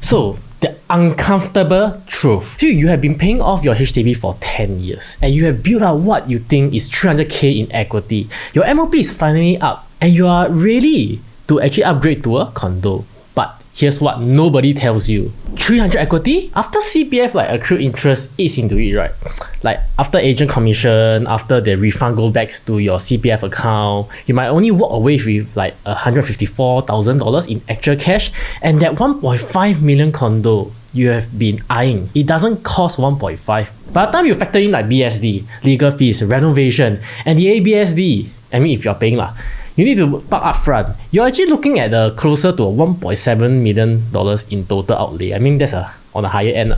So, the uncomfortable truth. You have been paying off your HDB for 10 years and you have built up what you think is 300k in equity. Your MOP is finally up and you are ready to actually upgrade to a condo. But here's what nobody tells you. 300 equity? After CPF like accrued interest eats into it, right? Like after agent commission, after the refund go back to your CPF account, you might only walk away with like $154,000 in actual cash, and that 1.5 million condo you have been eyeing, it doesn't cost 1.5. By the time you factor in like BSD, legal fees, renovation, and the ABSD, I mean if you're paying lah, you need to park up front. You're actually looking at closer to a $1.7 million in total outlay. I mean, that's on the higher end.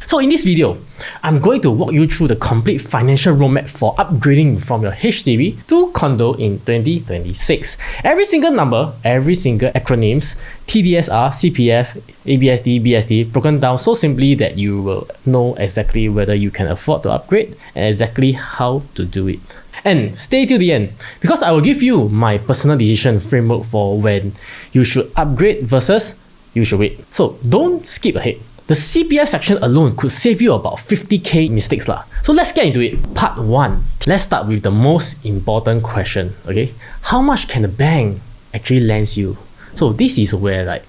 So in this video, I'm going to walk you through the complete financial roadmap for upgrading from your HDB to condo in 2026. Every single number, every single acronyms, TDSR, CPF, ABSD, BSD, broken down so simply that you will know exactly whether you can afford to upgrade and exactly how to do it. And stay till the end, because I will give you my personal decision framework for when you should upgrade versus you should wait. So don't skip ahead. The CPF section alone could save you about 50k mistakes lah. So let's get into it. Part 1. Let's start with the most important question, okay? How much can the bank actually lend you? So this is where like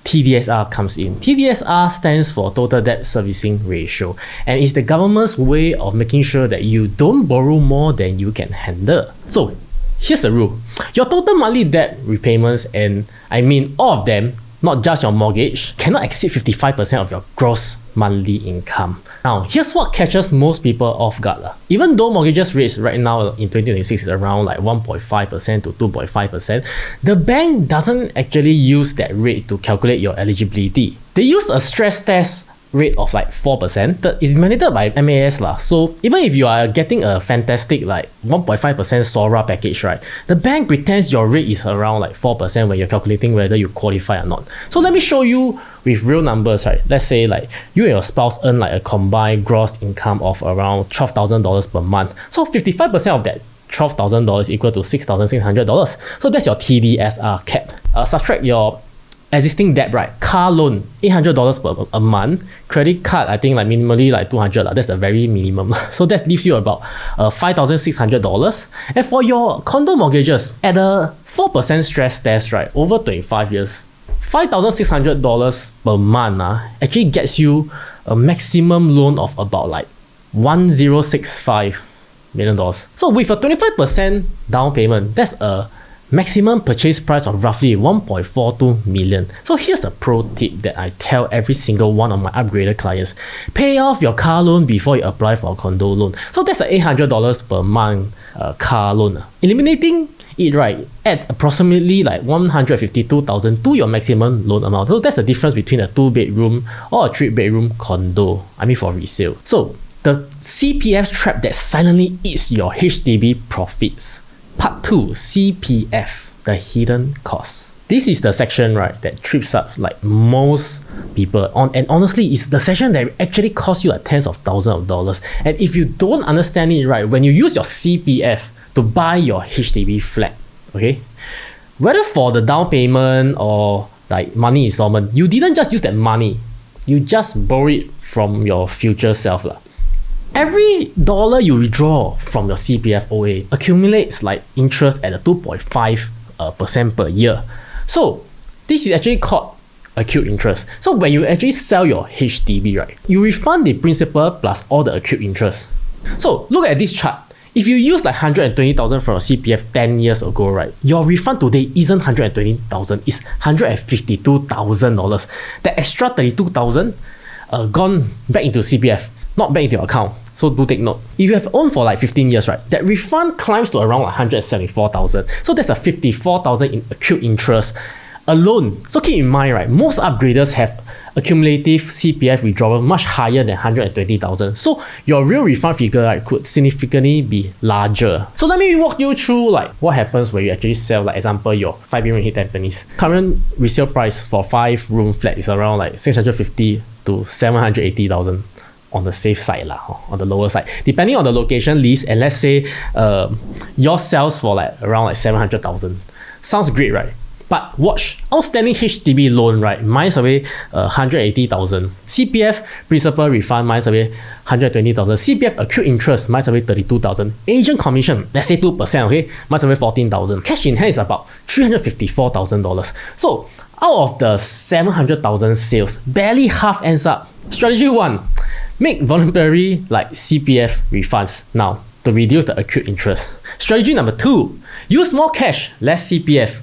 TDSR comes in. TDSR stands for Total Debt Servicing Ratio, and it's the government's way of making sure that you don't borrow more than you can handle. So here's the rule. Your total monthly debt repayments, and I mean all of them, not just your mortgage, cannot exceed 55% of your gross monthly income. Now, here's what catches most people off guard. Even though mortgages rates right now in 2026 is around like 1.5% to 2.5%, the bank doesn't actually use that rate to calculate your eligibility. They use a stress test rate of like 4% that is mandated by MAS lah. So even if you are getting a fantastic like 1.5% SORA package, right, the bank pretends your rate is around like 4% when you're calculating whether you qualify or not. So let me show you with real numbers, right? Let's say like you and your spouse earn like a combined gross income of around $12,000 per month. So 55% of that $12,000 equal to $6,600. So that's your TDSR cap. Subtract your existing debt, right? Car loan, $800 per a month. Credit card, I think like minimally like $200. That's the very minimum. So that leaves you about $5,600. And for your condo mortgages, at a 4% stress test, right, over 25 years, $5,600 per month actually gets you a maximum loan of about like $1,065 million. So with a 25% down payment, that's a maximum purchase price of roughly 1.42 million. So here's a pro tip that I tell every single one of my upgraded clients. Pay off your car loan before you apply for a condo loan. So that's a $800 per month car loan. Eliminating it, right, at approximately like 152,000 to your maximum loan amount. So that's the difference between a 2-bedroom or a 3-bedroom condo, I mean for resale. So the CPF trap that silently eats your HDB profits. Part 2, CPF, the hidden costs. This is the section, right, that trips up like most people on, and honestly, it's the section that actually costs you like tens of thousands of dollars. And if you don't understand it, right, when you use your CPF to buy your HDB flat, okay, whether for the down payment or like money installment, you didn't just use that money, you just borrow it from your future self lah. Every dollar you withdraw from your CPF OA accumulates like interest at a 2.5% per year. So this is actually called accrued interest. So when you actually sell your HDB, right, you refund the principal plus all the accrued interest. So look at this chart. If you use like 120,000 from your CPF 10 years ago, right, your refund today isn't 120,000, it's $152,000. The extra 32,000 gone back into CPF, not back into your account. So do take note. If you have owned for like 15 years, right, that refund climbs to around 174,000. So that's a 54,000 in accrued interest alone. So keep in mind, right, most upgraders have accumulative CPF withdrawal much higher than 120,000. So your real refund figure, right, could significantly be larger. So let me walk you through like what happens when you actually sell, like example, your 5-bedroom in Tampines. Current resale price for 5-room flat is around like 650 to 780,000. On the safe side lah, on the lower side, depending on the location list. And let's say yours sells for like around like 700,000. Sounds great, right? But watch, outstanding HDB loan, right, minus away 180,000. CPF principal refund minus away 120,000. CPF accrued interest minus away 32,000. Agent commission, let's say 2%, okay, minus away 14,000. Cash in hand is about $354,000. So out of the 700,000 sales, barely half ends up. Strategy 1, make voluntary like CPF refunds now to reduce the accrued interest. Strategy number 2, use more cash, less CPF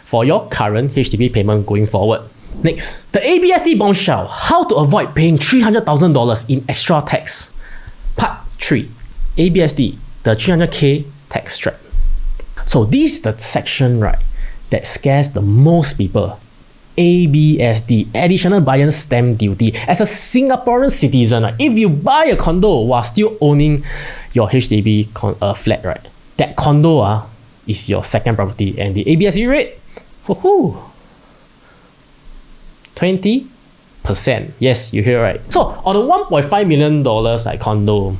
for your current HDB payment going forward. Next, the ABSD bombshell, how to avoid paying $300,000 in extra tax. Part 3, ABSD, the 300K tax trap. So this is the section, right, that scares the most people. ABSD, additional buyer's stamp duty. As a Singaporean citizen, right, if you buy a condo while still owning your HDB flat, right, that condo is your second property, and the ABSD rate, 20%. Yes, you hear right. So on a $1.5 million like condo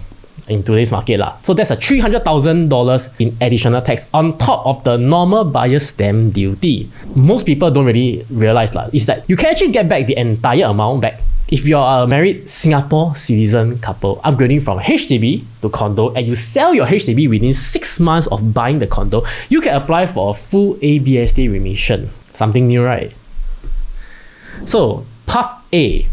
in today's market, so that's a $300,000 in additional tax on top of the normal buyer's stamp duty. Most people don't really realize is that you can actually get back the entire amount back if you're a married Singapore citizen couple upgrading from HDB to condo, and you sell your HDB within 6 months of buying the condo. You can apply for a full ABSD remission. Something new, right? So path A,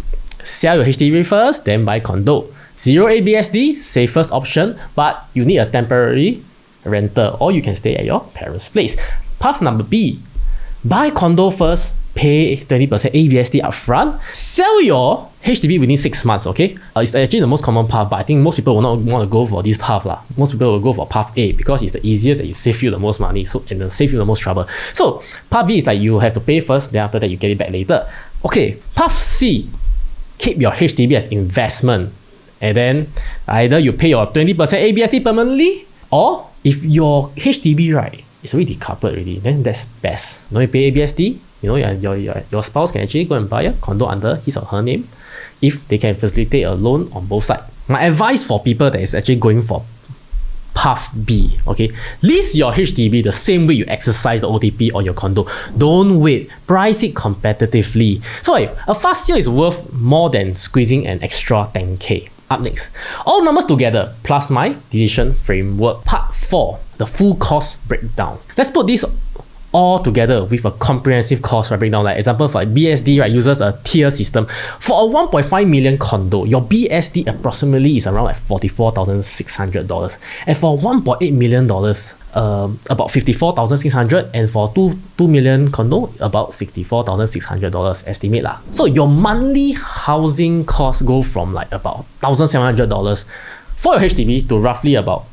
sell your HDB first, then buy condo. Zero ABSD, safest option, but you need a temporary rental, or you can stay at your parents' place. Path number B, buy condo first, pay 20% ABSD upfront, sell your HDB within 6 months, okay? It's actually the most common path, but I think most people will not want to go for this path. Most people will go for path A because it's the easiest and you save you the most money, and save you the most trouble. So path B is like you have to pay first, then after that you get it back later. Okay, path C, keep your HDB as investment, and then either you pay your 20% ABSD permanently, or if your HDB, right, is already decoupled already, then that's best. No, you pay ABSD, your spouse can actually go and buy a condo under his or her name if they can facilitate a loan on both sides. My advice for people that is actually going for path B, okay, list your HDB the same way you exercise the OTP on your condo. Don't wait, price it competitively. So a fast sale is worth more than squeezing an extra 10K. Up next, all numbers together plus my decision framework. Part 4, the full cost breakdown. Let's put this all together with a comprehensive cost breakdown. Like example, for BSD, right, uses a tier system. For a 1.5 million condo, your BSD approximately is around like $44,600, and for $1.8 million, about $54,600, and for 2 million condo, about $64,600 estimate lah. So your monthly housing costs go from like about $1,700 for your HDB to roughly about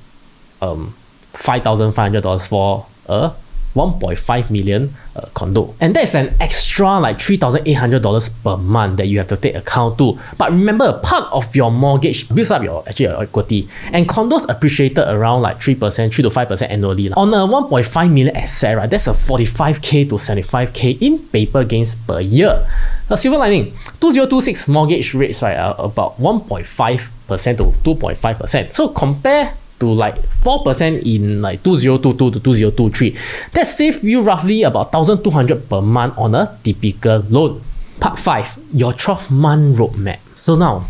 $5,500 for a 1.5 million condo, and that's an extra like $3,800 per month that you have to take account to. But remember, part of your mortgage builds up your equity, and condos appreciated around like 3%, 3 to 5% annually. On a 1.5 million asset, right, that's a 45K to 75K in paper gains per year. Now, silver lining, 2026 mortgage rates, right, are about 1.5% to 2.5%. So compare to like 4% in like 2022 to 2023. That saves you roughly about $1,200 per month on a typical loan. Part 5, your 12-month roadmap. So now,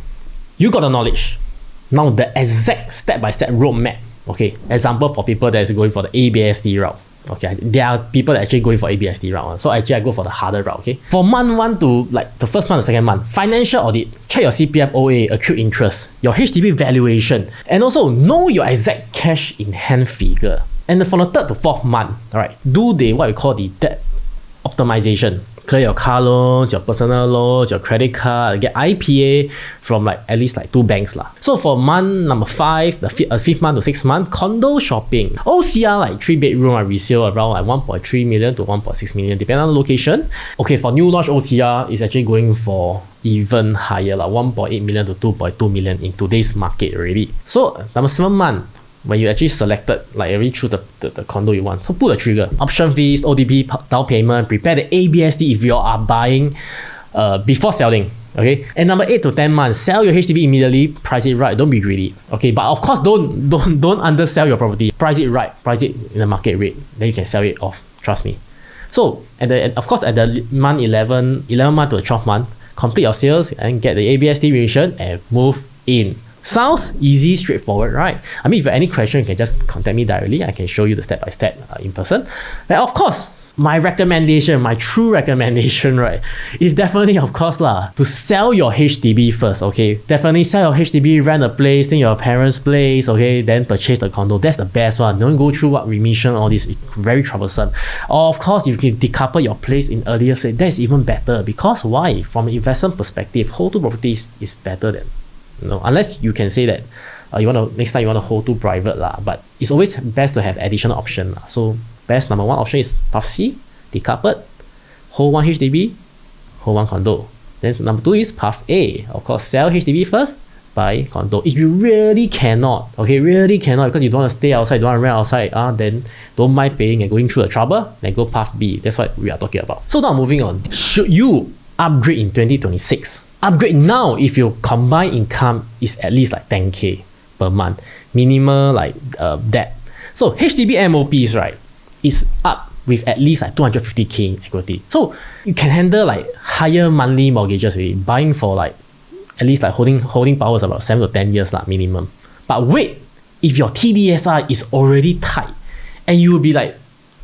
you got the knowledge. Now the exact step-by-step roadmap. Okay, example for people that is going for the ABSD route. Okay, there are people that actually going for ABSD route. So actually I go for the harder route, okay? For month 1 to like the first month or second month, financial audit, check your CPF OA, accrued interest, your HDB valuation, and also know your exact cash in hand figure. And for the 3rd to 4th month, alright, do what we call the debt optimization. Clear your car loans, your personal loans, your credit card, get IPA from like at least like 2 banks lah. So for month number 5, the 5th month to 6th month, condo shopping. OCR like 3-bedroom resale around like 1.3 million to 1.6 million depending on the location. Okay, for new launch OCR is actually going for even higher, like 1.8 million to 2.2 million in today's market already. So number 7 month, when you actually selected, like already choose the condo you want. So pull the trigger. Option fees, ODP, down payment, prepare the ABSD if you are buying before selling. Okay. And number 8 to 10 months, sell your HDB immediately, price it right, don't be greedy. Okay, but of course don't undersell your property. Price it right, price it in the market rate, then you can sell it off. Trust me. So of course at the month 11 month to 12 month, complete your sales and get the ABSD remission and move in. Sounds easy, straightforward, right? I mean, if you have any question, you can just contact me directly. I can show you the step-by-step in person. But of course, my recommendation, my true recommendation, right, is definitely, of course, to sell your HDB first, okay? Definitely sell your HDB, rent a place, stay in your parents' place, okay? Then purchase the condo. That's the best one. Don't go through what remission, all this, very troublesome. Or of course, if you can decouple your place in earlier stage, that's even better. Because why? From an investment perspective, hold to properties is better than, unless you can say that next time you want to hold to private but it's always best to have additional option So best number one option is Path C, decoupled, hold one HDB, hold one condo. Then number two is Path A, of course, sell HDB first, buy condo. If you really cannot, because you don't want to stay outside, don't want to rent outside, then don't mind paying and going through the trouble, then go Path B. That's what we are talking about. So now moving on, should you upgrade in 2026? Upgrade now if your combined income is at least 10K per month, minimal debt. So HDB MOPs, right, is up with at least 250K in equity. So you can handle higher monthly mortgages already, buying for at least holding power is about 7 to 10 years minimum. But wait, if your TDSR is already tight and you will be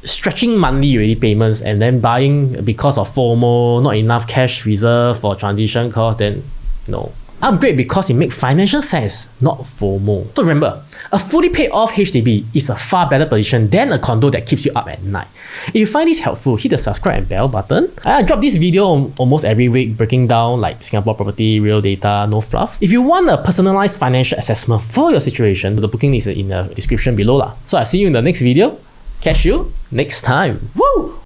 stretching monthly already payments and then buying because of FOMO, not enough cash reserve for transition cost, then no. Upgrade because it makes financial sense, not FOMO. So remember, a fully paid off HDB is a far better position than a condo that keeps you up at night. If you find this helpful, hit the subscribe and bell button. I drop this video almost every week, breaking down Singapore property, real data, no fluff. If you want a personalized financial assessment for your situation, the booking is in the description below. So I'll see you in the next video. Catch you next time. Woo!